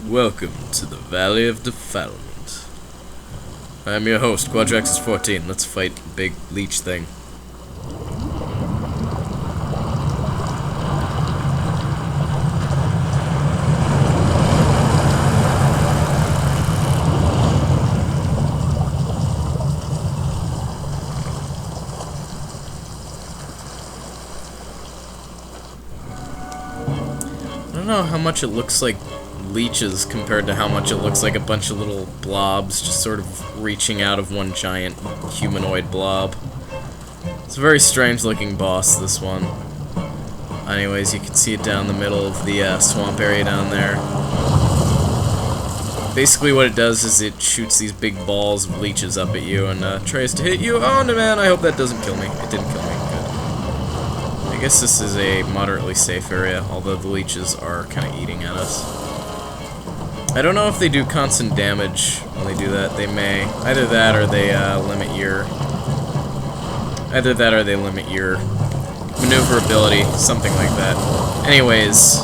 Welcome to the Valley of Defilement. I'm your host, Quadraxis14. Let's fight the big leech thing. I don't know how much it looks like leeches compared to how much it looks like a bunch of little blobs just sort of reaching out of one giant humanoid blob. It's a very strange looking boss, this one. Anyways, you can see it down the middle of the swamp area down there. Basically what it does is it shoots these big balls of leeches up at you and tries to hit you. Oh no, man, I hope that doesn't kill me. It didn't kill me. Good. I guess this is a moderately safe area, although the leeches are kind of eating at us. I don't know if they do constant damage when they do that. They may. Either that or they limit your maneuverability, something like that. Anyways,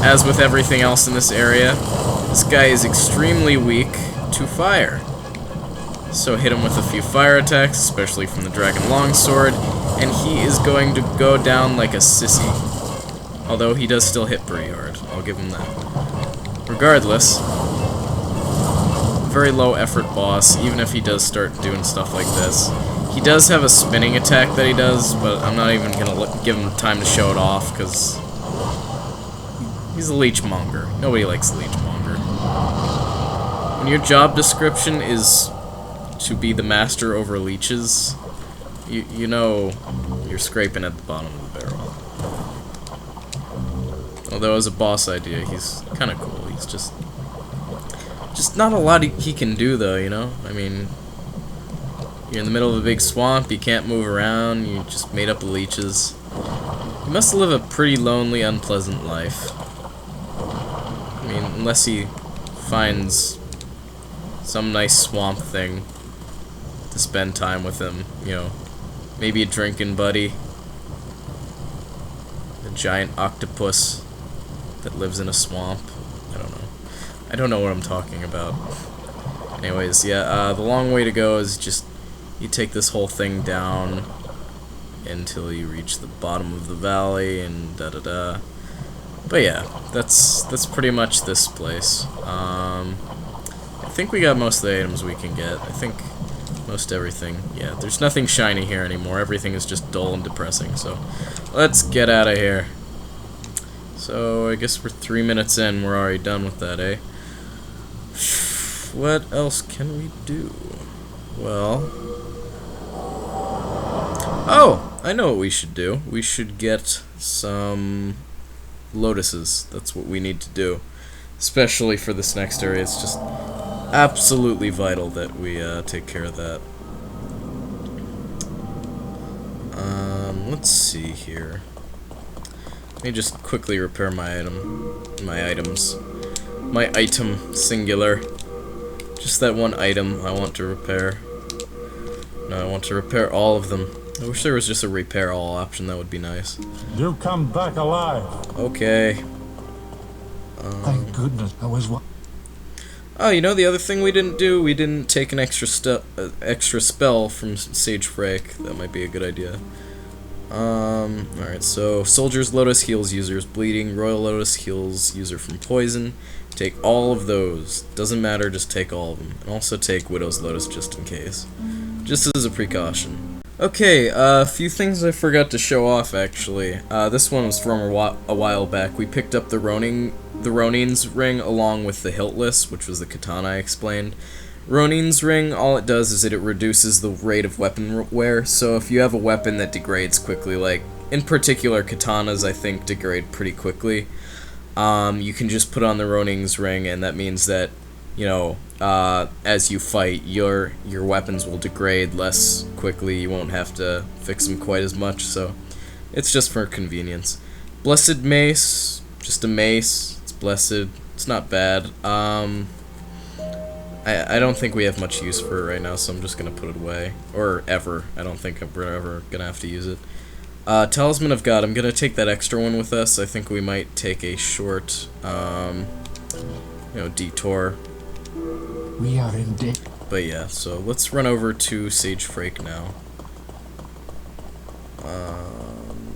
as with everything else in this area, this guy is extremely weak to fire. So hit him with a few fire attacks, especially from the Dragon Longsword, and he is going to go down like a sissy. Although he does still hit pretty hard, I'll give him that. Regardless, very low effort boss, even if he does start doing stuff like this. He does have a spinning attack that he does, but I'm not even going to give him time to show it off, because he's a Leechmonger. Nobody likes a Leechmonger. When your job description is to be the master over leeches, you know you're scraping at the bottom of the barrel. Although as a boss idea, he's kind of cool. He's just not a lot he can do, though, you know? I mean, you're in the middle of a big swamp, you can't move around, you just made up of leeches. He must live a pretty lonely, unpleasant life. I mean, unless he finds some nice swamp thing to spend time with him, you know. Maybe a drinking buddy. A giant octopus that lives in a swamp. I don't know. I don't know what I'm talking about. Anyways, yeah, the long way to go is just you take this whole thing down until you reach the bottom of the valley and da-da-da. But yeah, that's pretty much this place. I think we got most of the items we can get. I think most everything. Yeah, there's nothing shiny here anymore. Everything is just dull and depressing, so let's get out of here. So, I guess we're 3 minutes in, we're already done with that, eh? What else can we do? Well... Oh! I know what we should do. We should get some lotuses. That's what we need to do. Especially for this next area. It's just absolutely vital that we take care of that. Let's see here. Let me just quickly repair my items. My item, singular. Just that one item I want to repair. No, I want to repair all of them. I wish there was just a repair all option, that would be nice. You come back alive. Okay. Thank goodness I was one. Oh, you know the other thing we didn't do? We didn't take an extra spell from Sage Frake. That might be a good idea. Alright, so Soldier's Lotus heals users bleeding, Royal Lotus heals user from poison. Take all of those. Doesn't matter, just take all of them. And also take Widow's Lotus just in case. Just as a precaution. Okay, a few things I forgot to show off, actually. This one was from a while back. We picked up the Ronin's Ring along with the Hiltless, which was the katana I explained. Ronin's Ring, all it does is it reduces the rate of weapon wear, so if you have a weapon that degrades quickly, like, in particular, katanas, I think, degrade pretty quickly, you can just put on the Ronin's Ring, and that means that, you know, as you fight, your weapons will degrade less quickly, you won't have to fix them quite as much, so it's just for convenience. Blessed Mace, just a mace, it's blessed, it's not bad. I don't think we have much use for it right now, so I'm just gonna put it away. Or ever. I don't think we're ever gonna have to use it. Talisman of God. I'm gonna take that extra one with us. I think we might take a short, detour. We are in debt. But yeah, so let's run over to Sage Frake now.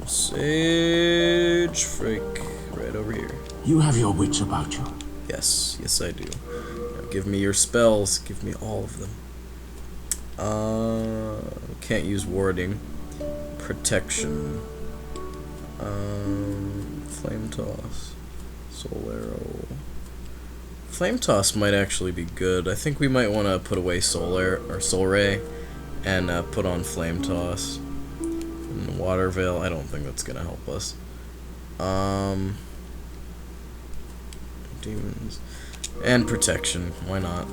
Sage Frake, right over here. You have your wits about you. Yes, yes I do. Now give me your spells. Give me all of them. Can't use warding. Protection. Flame toss. Soul arrow. Flame toss might actually be good. I think we might want to put away soul ray and put on flame toss. And water veil. I don't think that's gonna help us. Demons and protection. Why not?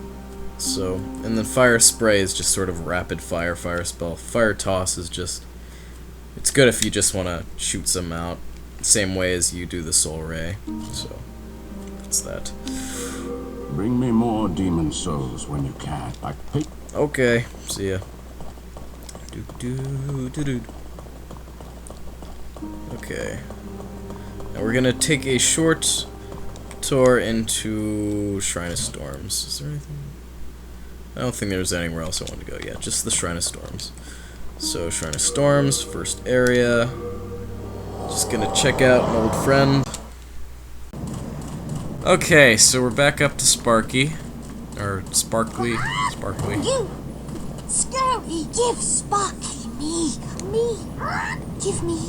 So, and then fire spray is just sort of rapid fire spell. Fire toss is just, it's good if you just want to shoot some out, same way as you do the soul ray. So that's that. Bring me more demon souls when you can. Okay, see ya. Okay. Now we're gonna take a short tour into Shrine of Storms. Is there anything? I don't think there's anywhere else I want to go yet. Just the Shrine of Storms. So Shrine of Storms, first area. Just gonna check out an old friend. Okay, so we're back up to Sparky. Or Sparkly. Sparkly. You! Scary! Give Sparky me! Give me!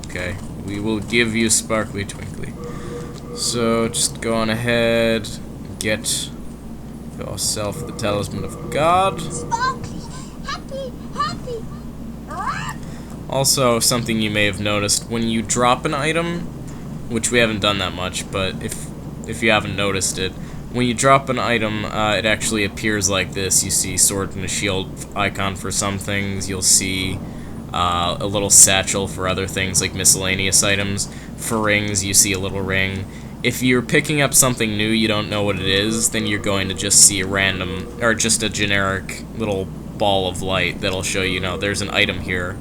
Okay, we will give you Sparkly Twinkly. So, just go on ahead, get yourself the Talisman of God. Sparkly! Happy! Happy! Also, something you may have noticed, when you drop an item, which we haven't done that much, but if you haven't noticed it, when you drop an item, it actually appears like this. You see sword and a shield icon for some things, you'll see a little satchel for other things like miscellaneous items. For rings, you see a little ring. If you're picking up something new, you don't know what it is, then you're going to just see a random, or just a generic little ball of light that'll show you, there's an item here.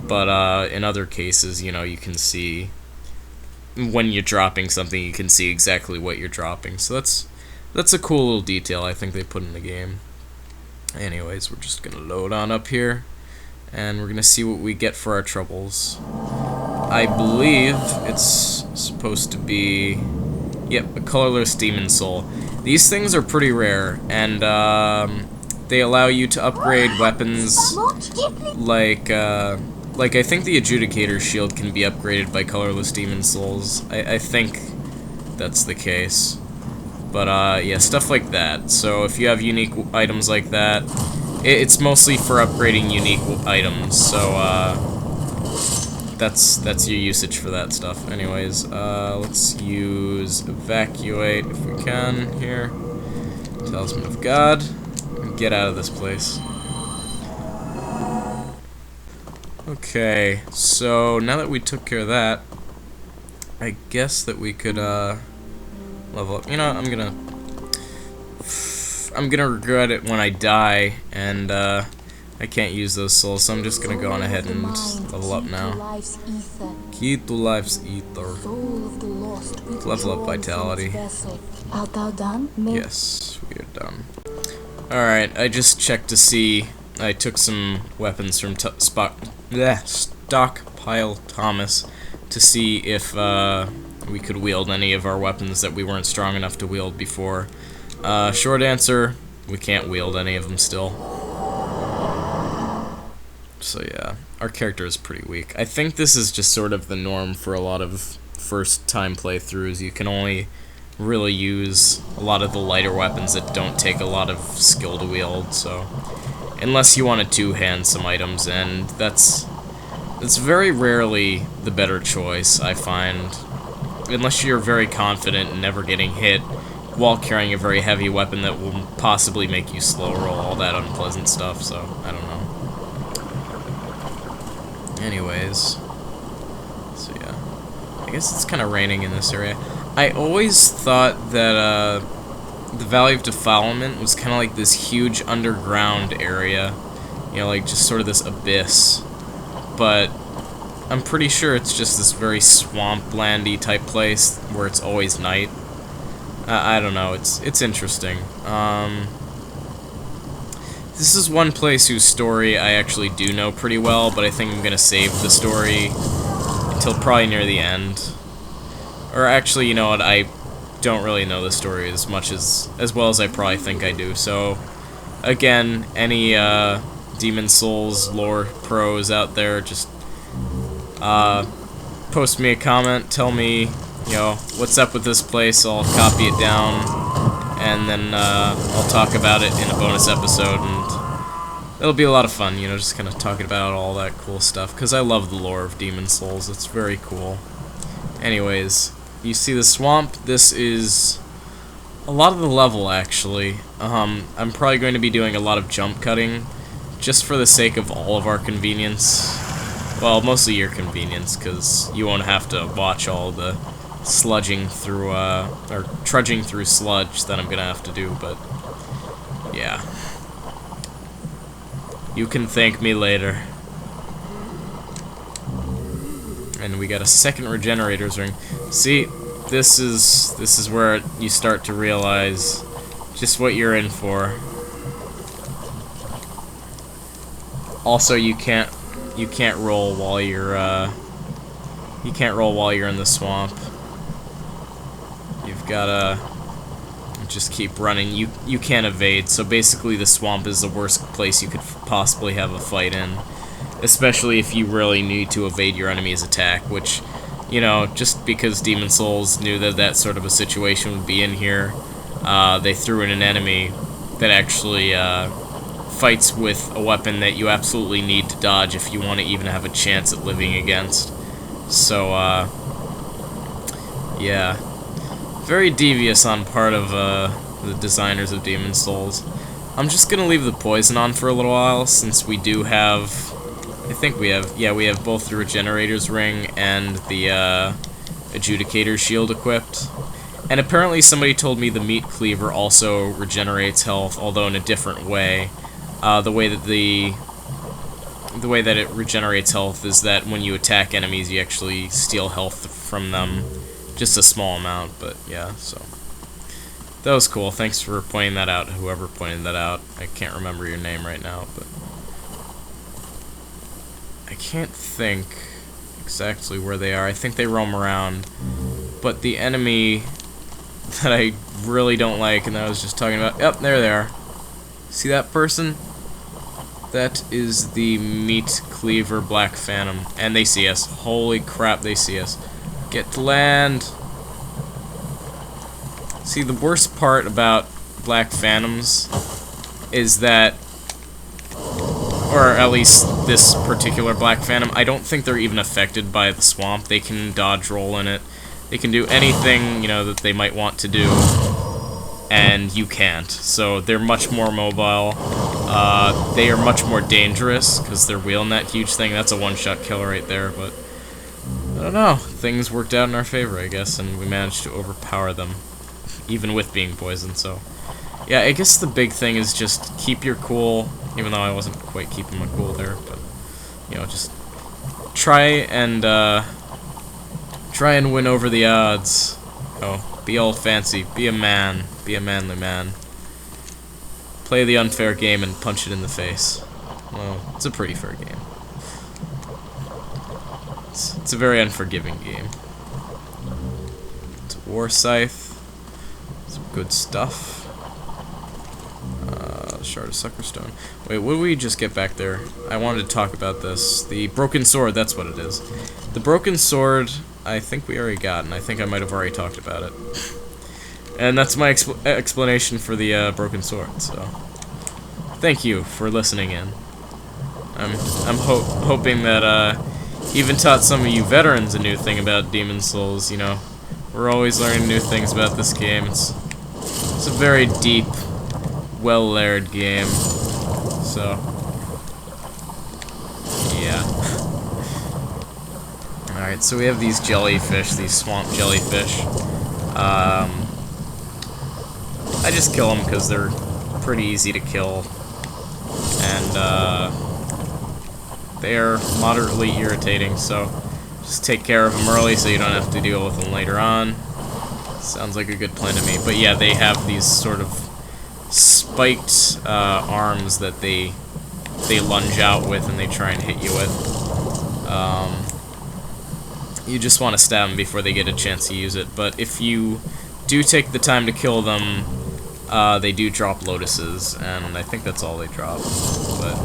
But in other cases, you can see, when you're dropping something, you can see exactly what you're dropping. So that's a cool little detail I think they put in the game. Anyways, we're just going to load on up here, and we're going to see what we get for our troubles. I believe it's supposed to be, yep, a colorless demon soul. These things are pretty rare, and they allow you to upgrade weapons like I think the Adjudicator shield can be upgraded by colorless demon souls. I think that's the case. But yeah, stuff like that. So if you have unique items like that, it's mostly for upgrading unique items. So that's your usage for that stuff. Anyways, let's use evacuate if we can here. Talisman of God. Get out of this place. Okay, so now that we took care of that, I guess that we could level up. I'm gonna regret it when I die, and I can't use those souls, so I'm just gonna go on ahead and level up now. Key to life's ether. Level up vitality. Art thou done? Yes, we are done. Alright, I just checked to see. I took some weapons from Stockpile Thomas to see if we could wield any of our weapons that we weren't strong enough to wield before. Short answer, we can't wield any of them still. So yeah, our character is pretty weak. I think this is just sort of the norm for a lot of first-time playthroughs. You can only really use a lot of the lighter weapons that don't take a lot of skill to wield, so unless you want to two-hand some items, and that's very rarely the better choice, I find, unless you're very confident in never getting hit while carrying a very heavy weapon that will possibly make you slow roll, all that unpleasant stuff, so I don't know. Anyways, so yeah, I guess it's kind of raining in this area. I always thought that the Valley of Defilement was kind of like this huge underground area, like just sort of this abyss. but I'm pretty sure it's just this very swamplandy type place where it's always night. I don't know. It's interesting. This is one place whose story I actually do know pretty well, but I think I'm gonna save the story until probably near the end. Or actually, you know what? I don't really know the story as well as I probably think I do. So, again, any Demon Souls lore pros out there, just post me a comment, tell me, you know, what's up with this place. I'll copy it down, and then I'll talk about it in a bonus episode, and it'll be a lot of fun, you know, just kind of talking about all that cool stuff, because I love the lore of Demon Souls. It's very cool. Anyways, you see the swamp? This is a lot of the level, actually. I'm probably going to be doing a lot of jump cutting, just for the sake of all of our convenience. Well, mostly your convenience, because you won't have to watch all the sludging through, or trudging through sludge that I'm gonna have to do, but yeah. You can thank me later. And we got a second regenerator's ring. See, this is where you start to realize just what you're in for. Also, you can't roll while you're in the swamp. You've gotta just keep running. You can't evade, so basically the swamp is the worst place you could possibly have a fight in. Especially if you really need to evade your enemy's attack, which, you know, just because Demon Souls knew that that sort of a situation would be in here, they threw in an enemy that actually fights with a weapon that you absolutely need to dodge if you want to even have a chance at living against. So, yeah. Very devious on part of the designers of Demon Souls. I'm just gonna leave the poison on for a little while, since we do have... I think we have... Yeah, we have both the Regenerator's Ring and the Adjudicator shield equipped. And apparently somebody told me the Meat Cleaver also regenerates health, although in a different way. The way that it regenerates health is that when you attack enemies, you actually steal health from them. Just a small amount, but yeah, so. That was cool. Thanks for pointing that out, whoever pointed that out. I can't remember your name right now, but... I can't think exactly where they are. I think they roam around. But the enemy that I really don't like, and that I was just talking about... Yep, there they are. See that person? That is the Meat Cleaver Black Phantom. And they see us. Holy crap, they see us. Get to land. See, the worst part about Black Phantoms is that, or at least this particular Black Phantom, I don't think they're even affected by the swamp. They can dodge roll in it. They can do anything, you know, that they might want to do, and you can't. So they're much more mobile. They are much more dangerous because they're wheeling that huge thing. That's a one-shot kill right there, but I don't know. Things worked out in our favor, I guess, and we managed to overpower them, even with being poisoned. So yeah, I guess the big thing is just keep your cool, even though I wasn't quite keeping my cool there, but, you know, just try and win over the odds. Oh, be all fancy, be a man, be a manly man. Play the unfair game and punch it in the face. Well, it's a pretty fair game. It's a very unforgiving game. It's a War Scythe. Some good stuff. Shard of Suckerstone. Wait, what did we just get back there? I wanted to talk about this. The Broken Sword, that's what it is. The Broken Sword, I think we already got, and I think I might have already talked about it. And that's my explanation for the Broken Sword, so... Thank you for listening in. I'm hoping that, even taught some of you veterans a new thing about Demon Souls, you know. We're always learning new things about this game. It's a very deep, well-layered game. So, yeah. Alright, so we have these jellyfish, these swamp jellyfish. I just kill them because they're pretty easy to kill. And, they are moderately irritating, so just take care of them early so you don't have to deal with them later on. Sounds like a good plan to me. But yeah, they have these sort of spiked arms that they lunge out with and they try and hit you with. You just want to stab them before they get a chance to use it. But if you do take the time to kill them, they do drop lotuses, and I think that's all they drop. But,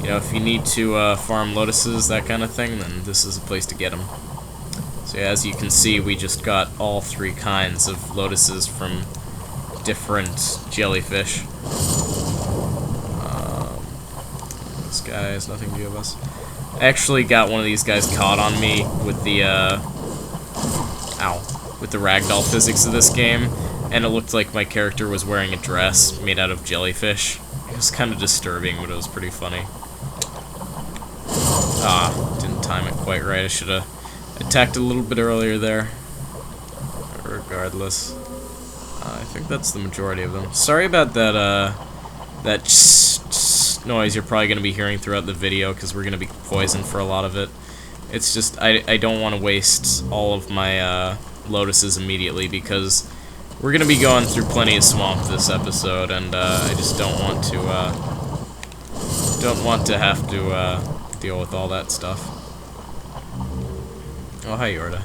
you know, if you need to farm lotuses, that kind of thing, then this is a place to get them. So yeah, as you can see, we just got all 3 kinds of lotuses from different jellyfish. This guy has nothing to give us. I actually got one of these guys caught on me with the, with the ragdoll physics of this game, and it looked like my character was wearing a dress made out of jellyfish. It was kind of disturbing, but it was pretty funny. Didn't time it quite right. I should have attacked a little bit earlier there. Regardless. I think that's the majority of them. Sorry about that, that noise you're probably going to be hearing throughout the video, because we're going to be poisoned for a lot of it. It's just, I don't want to waste all of my lotuses immediately, because we're going to be going through plenty of swamp this episode, and I just don't want to have to deal with all that stuff. Oh, hi, Yorda.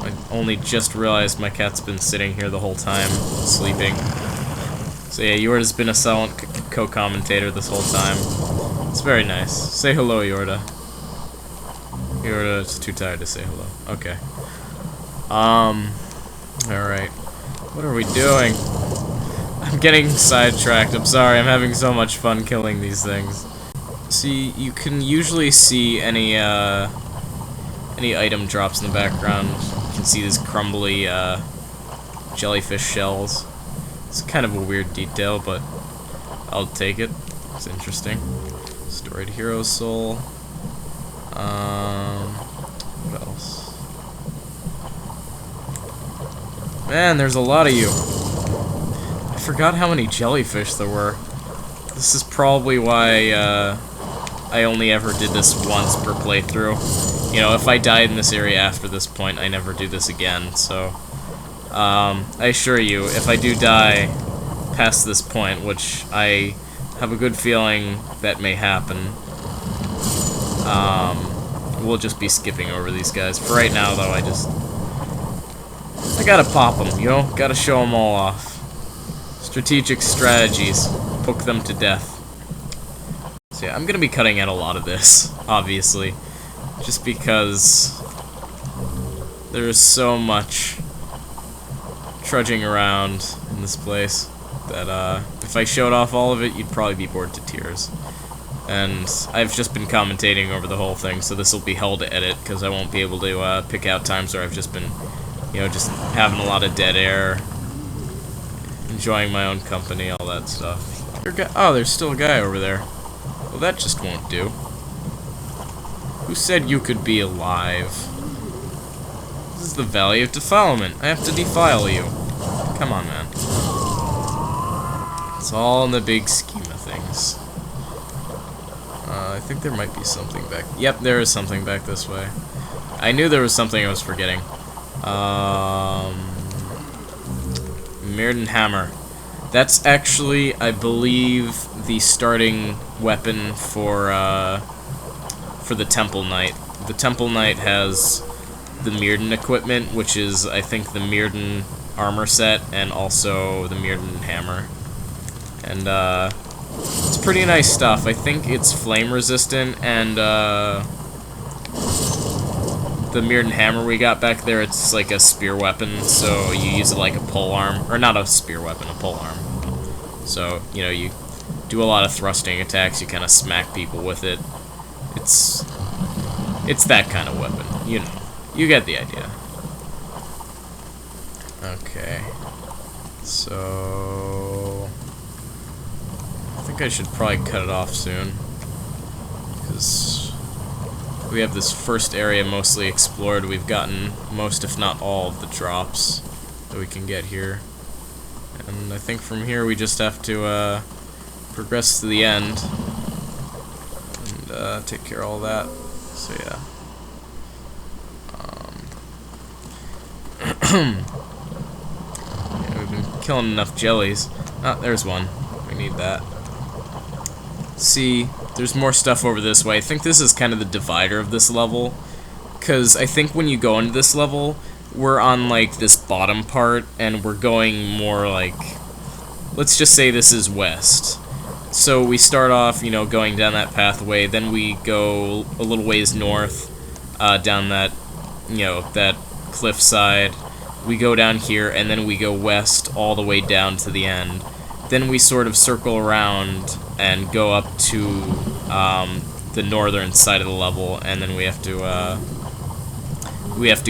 I only just realized my cat's been sitting here the whole time, sleeping. So yeah, Yorda's been a silent co-commentator this whole time. It's very nice. Say hello, Yorda. Yorda's too tired to say hello. Okay. Alright. What are we doing? I'm getting sidetracked. I'm sorry, I'm having so much fun killing these things. See, you can usually see any item drops in the background. You can see these crumbly, jellyfish shells. It's kind of a weird detail, but I'll take it. It's interesting. Storied hero soul. What else? Man, there's a lot of you. I forgot how many jellyfish there were. This is probably why I only ever did this once per playthrough. You know, if I died in this area after this point, I never do this again, so I assure you, if I do die past this point, which I have a good feeling that may happen, we'll just be skipping over these guys. For right now, though, I gotta pop them, you know? Gotta show them all off. Strategic strategies. Poke them to death. So yeah, I'm gonna be cutting out a lot of this, obviously. Just because there's so much trudging around in this place that if I showed off all of it, you'd probably be bored to tears. And I've just been commentating over the whole thing, so this will be hell to edit, because I won't be able to pick out times where I've just been, you know, just having a lot of dead air, enjoying my own company, all that stuff. Oh, there's still a guy over there. Well, that just won't do. Who said you could be alive? This is the Valley of Defilement. I have to defile you. Come on, man. It's all in the big scheme of things. I think there might be something back. Yep, there is something back this way. I knew there was something I was forgetting. Mirrodin Hammer. That's actually, I believe, the starting weapon for the Temple Knight. The Temple Knight has the Mirrodin equipment, which is, I think, the Mirrodin armor set, and also the Mirrodin hammer. And, it's pretty nice stuff. I think it's flame resistant, and, the Mirrodin hammer we got back there, it's like a spear weapon, so you use it like a polearm, or not a spear weapon, a polearm. So, you know, you do a lot of thrusting attacks, you kind of smack people with it. It's that kind of weapon, you know. You get the idea. Okay. So I think I should probably cut it off soon, because we have this first area mostly explored. We've gotten most, if not all, of the drops that we can get here. And I think from here we just have to progress to the end. and take care of all that. So yeah. Yeah, we've been killing enough jellies. Ah, there's one. We need that. See, there's more stuff over this way. I think this is kind of the divider of this level, because I think when you go into this level, we're on, like, this bottom part, and we're going more, like, let's just say this is west. So we start off, you know, going down that pathway, then we go a little ways north, down that, you know, that cliffside. We go down here, and then we go west all the way down to the end. Then we sort of circle around and go up to the northern side of the level, and then we have to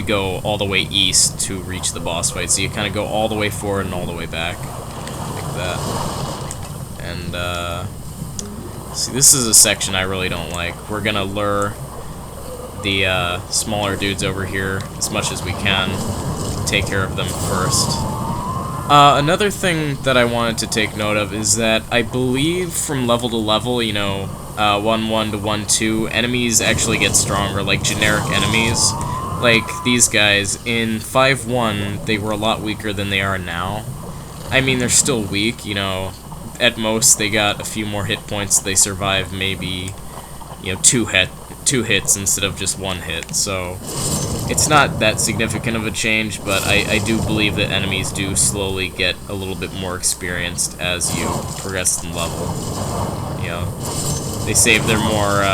go all the way east to reach the boss fight. So you kind of go all the way forward and all the way back, like that. And see, this is a section I really don't like. We're gonna lure the smaller dudes over here as much as we can. Take care of them first. Another thing that I wanted to take note of is that I believe from level to level, you know, 1-1 to 1-2, enemies actually get stronger, like generic enemies. Like these guys, in 5-1, they were a lot weaker than they are now. I mean, they're still weak, you know. At most, they got a few more hit points. They survive maybe, you know, two hits instead of just one hit. So it's not that significant of a change, but I do believe that enemies do slowly get a little bit more experienced as you progress in level. You know, they save their more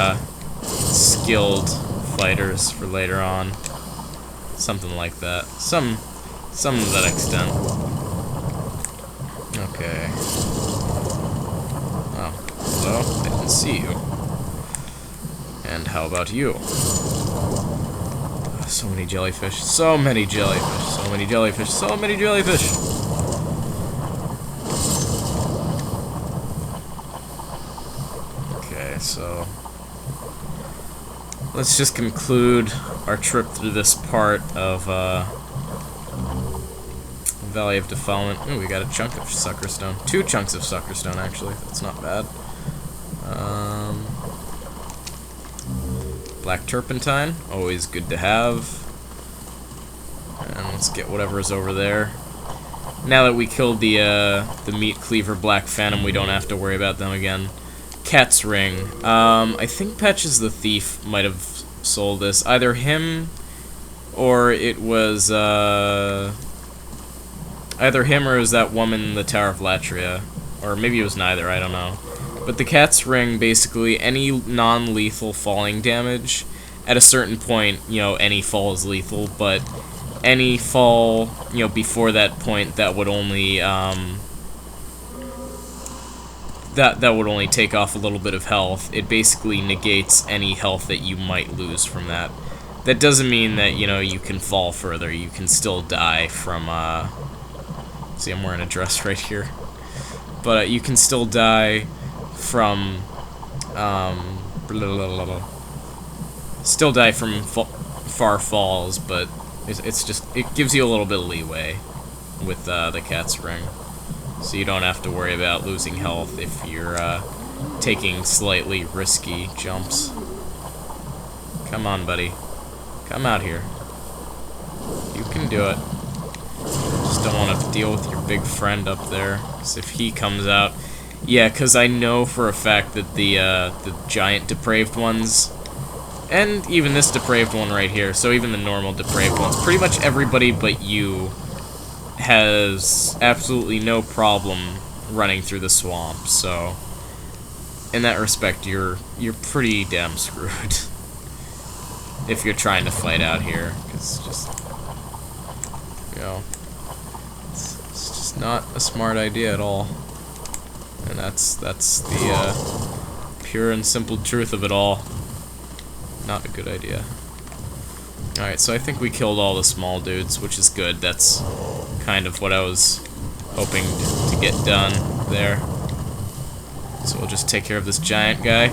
skilled fighters for later on. Something like that. Some to that extent. Okay. Oh, hello? I didn't see you. And how about you? So many jellyfish. So many jellyfish. So many jellyfish. So many jellyfish! Okay, so let's just conclude our trip through this part of Valley of Defilement. Ooh, we got a chunk of sucker stone. 2 chunks of sucker stone, actually. That's not bad. Black turpentine, always good to have. And let's get whatever is over there. Now that we killed the meat cleaver black phantom, we don't have to worry about them again. Cat's ring. I think Patches the Thief might have sold this. Either him or it was either him or it was that woman in the Tower of Latria. Or maybe it was neither, I don't know. But the cat's ring, basically, any non-lethal falling damage, at a certain point, you know, any fall is lethal, but any fall, you know, before that point, that would only, that would only take off a little bit of health. It basically negates any health that you might lose from that. That doesn't mean that, you know, you can fall further. You can still die from, see, I'm wearing a dress right here. But you can still die from, still die from far falls, but it's just, it gives you a little bit of leeway with the cat's ring. So you don't have to worry about losing health if you're taking slightly risky jumps. Come on, buddy. Come out here. You can do it. Just don't want to deal with your big friend up there, because if he comes out... Yeah, because I know for a fact that the giant depraved ones, and even this depraved one right here, so even the normal depraved ones, pretty much everybody but you has absolutely no problem running through the swamp, so in that respect, you're pretty damn screwed if you're trying to fight out here, because just, you know, it's just not a smart idea at all. And that's the pure and simple truth of it all. Not a good idea. Alright, so I think we killed all the small dudes, which is good. That's kind of what I was hoping to get done there. So we'll just take care of this giant guy.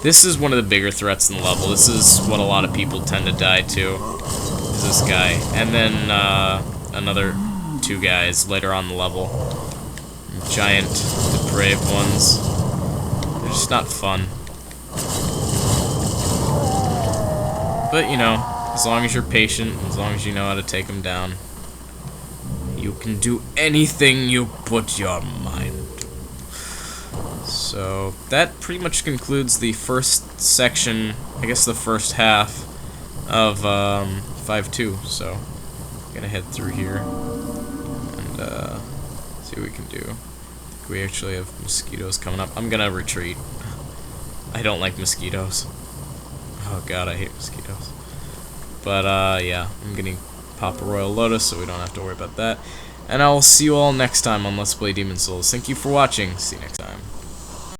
This is one of the bigger threats in the level. This is what a lot of people tend to die to, is this guy. And then another 2 guys later on the level. Giant depraved ones. They're just not fun. But, you know, as long as you're patient, as long as you know how to take them down, you can do anything you put your mind to. So, that pretty much concludes the first section, I guess the first half of 5.2. So, I'm gonna head through here and see what we can do. We actually have mosquitoes coming up. I'm gonna retreat. I don't like mosquitoes. Oh god, I hate mosquitoes. But, yeah, I'm gonna pop a Royal Lotus so we don't have to worry about that. And I will see you all next time on Let's Play Demon Souls. Thank you for watching. See you next time.